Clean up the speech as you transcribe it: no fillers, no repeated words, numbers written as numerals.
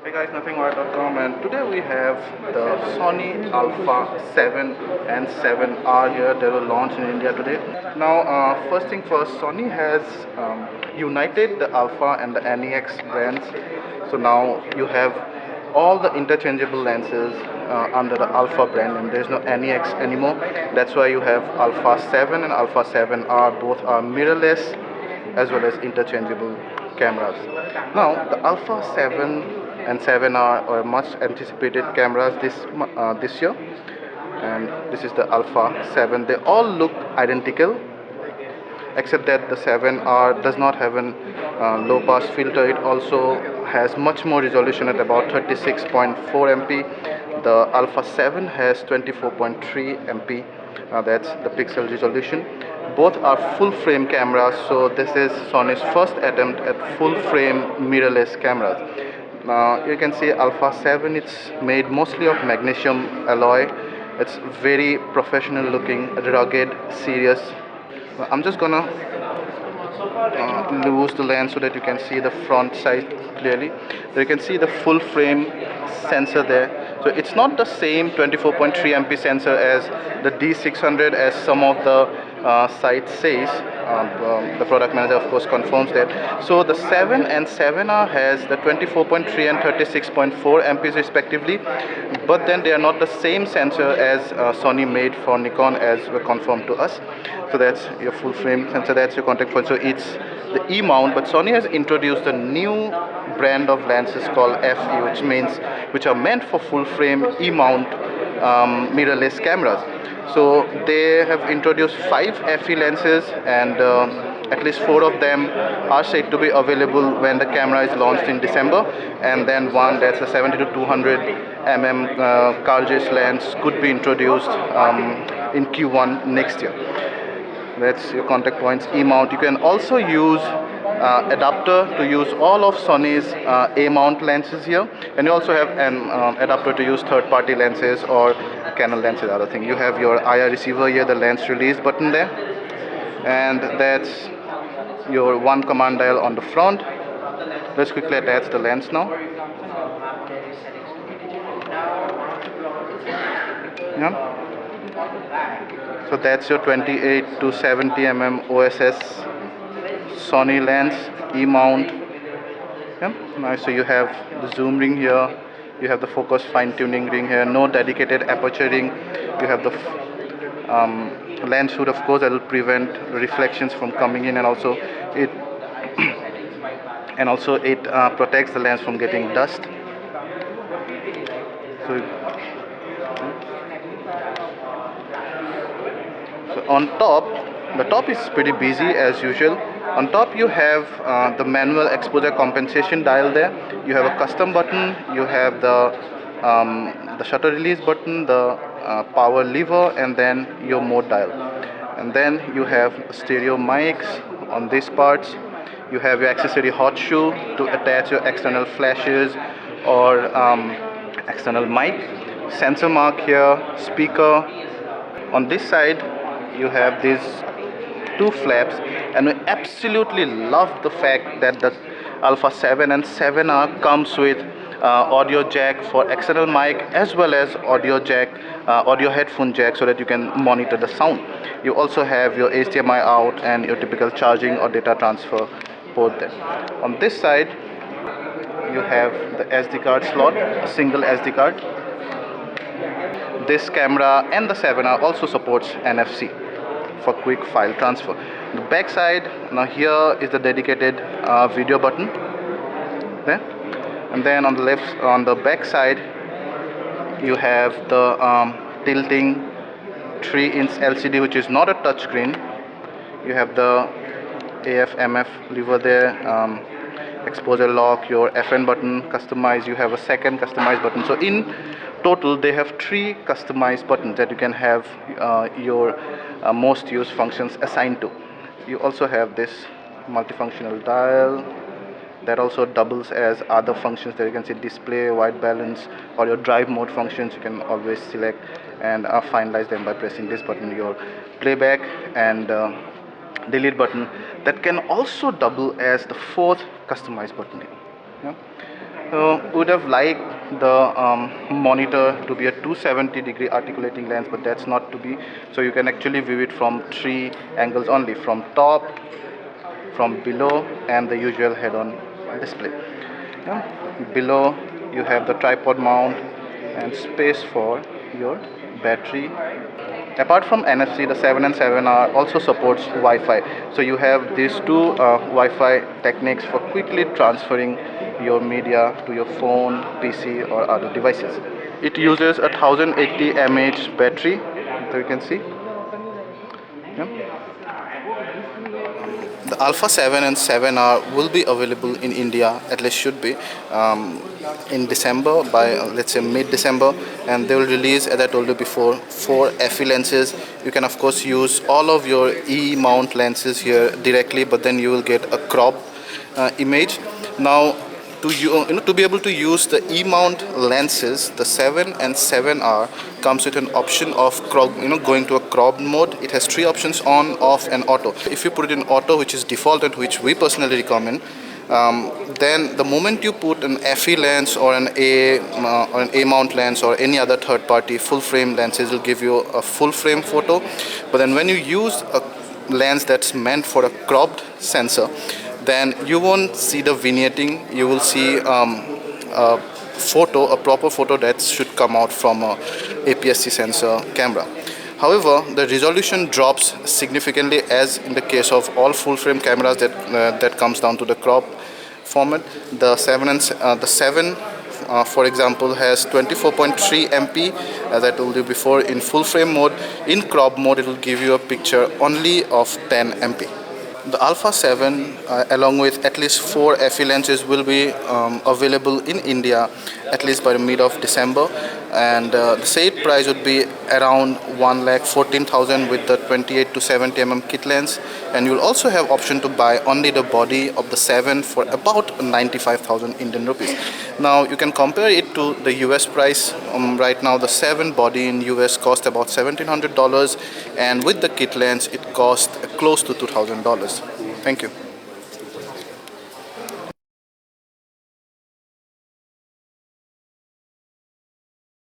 Hey guys, nothingwire.com, and today we have the Sony Alpha 7 and 7R here. They will launch in India today. Now, first thing first, Sony has united the Alpha and the NEX brands. So now you have all the interchangeable lenses under the Alpha brand, and there's no NEX anymore. That's why you have Alpha 7 and Alpha 7R. Both are mirrorless as well as interchangeable cameras. Now, the Alpha 7 and 7R are much anticipated cameras this year, and this is the Alpha 7. They all look identical, except that the 7R does not have an low pass filter. It also has much more resolution at about 36.4 MP. The Alpha 7 has 24.3 MP. That's the pixel resolution. Both are full frame cameras, so this is Sony's first attempt at full frame mirrorless cameras. Now you can see Alpha 7, it's made mostly of magnesium alloy. It's very professional looking, rugged, serious. I'm just gonna lose the lens so that you can see the front side clearly. So you can see the full frame sensor there. So it's not the same 24.3 MP sensor as the D600 as some of the site says. The product manager of course confirms that. So the 7 and 7R has the 24.3 and 36.4 MPs respectively, but then they are not the same sensor as Sony made for Nikon, as were confirmed to us. So that's your full frame sensor, that's your contact point. So it's the E mount, but Sony has introduced a new brand of lenses called FE, which are meant for full frame E mount mirrorless cameras. So they have introduced 5 FE lenses, and at least 4 of them are said to be available when the camera is launched in December, and then one that's a 70 to 200 mm cartridge lens could be introduced in Q1 next year. That's your contact points E mount. You can also use adapter to use all of Sony's A mount lenses here, and you also have an adapter to use third party lenses or Canon lenses. Other thing, you have your IR receiver here, the lens release button there, and that's your one command dial on the front. Let's quickly attach the lens now. Yeah. So that's your 28 to 70 mm OSS Sony lens E mount. Yeah. Nice. So you have the zoom ring here, you have the focus fine tuning ring here, no dedicated aperture ring. You have the lens hood, of course, that will prevent reflections from coming in, and also it protects the lens from getting dust. So on top, the top is pretty busy as usual. On top you have the manual exposure compensation dial there. You have a custom button. You have the shutter release button, the power lever, and then your mode dial. And then you have stereo mics on these parts. You have your accessory hot shoe to attach your external flashes or external mic. Sensor mark here, speaker. On this side you have these 2 flaps, and we absolutely love the fact that the Alpha 7 and 7R comes with audio jack for external mic, as well as audio headphone jack, so that you can monitor the sound. You also have your HDMI out and your typical charging or data transfer port there. On this side you have the SD card slot, a single SD card. This camera and the 7R also supports NFC for quick file transfer. The back side, now here is the dedicated video button there, and then on the back side you have the tilting 3-inch LCD, which is not a touchscreen. You have the AF/MF lever there, exposure lock, your FN button customize. You have a second customized button. So in total they have 3 customized buttons that you can have your most used functions assigned to. You also have this multifunctional dial that also doubles as other functions. There you can see display, white balance, or your drive mode functions. You can always select and finalize them by pressing this button. Your playback and delete button that can also double as the 4th customized button. Yeah. Would have liked the monitor to be a 270-degree articulating lens, but that's not to be. So you can actually view it from three angles only: from top, from below, and the usual head-on display. Yeah. Below you have the tripod mount and space for your battery. Apart from NFC, the 7 and 7R also supports Wi-Fi. So you have these two Wi-Fi techniques for quickly transferring your media to your phone, PC, or other devices. It uses a 1080 mAh battery, so you can see. Yeah. The Alpha 7 and 7R will be available in India, at least should be, in December, by let's say mid-December, and they will release, as I told you before, 4 FE lenses. You can of course use all of your E-mount lenses here directly, but then you will get a crop image. Now, to be able to use the E-mount lenses, the 7 and 7R comes with an option of going to a crop mode. It has 3 options: on, off, and auto. If you put it in auto, which is default and which we personally recommend, then the moment you put an FE lens or an A mount lens or any other third-party full-frame lenses, will give you a full-frame photo. But then when you use a lens that's meant for a cropped sensor, then you won't see the vignetting. You will see a proper photo that should come out from a APS-C sensor camera. However, the resolution drops significantly, as in the case of all full-frame cameras that comes down to the crop format. The 7, for example, has 24.3 MP, as I told you before, in full-frame mode. In crop mode, it will give you a picture only of 10 MP. The Alpha 7, along with at least 4 FE lenses, will be available in India at least by the mid of December, and the said price would be around 1,14,000 with the 28 to 70 mm kit lens, and you will also have option to buy only the body of the 7 for about 95,000 Indian rupees. Now you can compare it to the US price. Right now the 7 body in US cost about $1,700, and with the kit lens it cost close to $2,000. Thank you.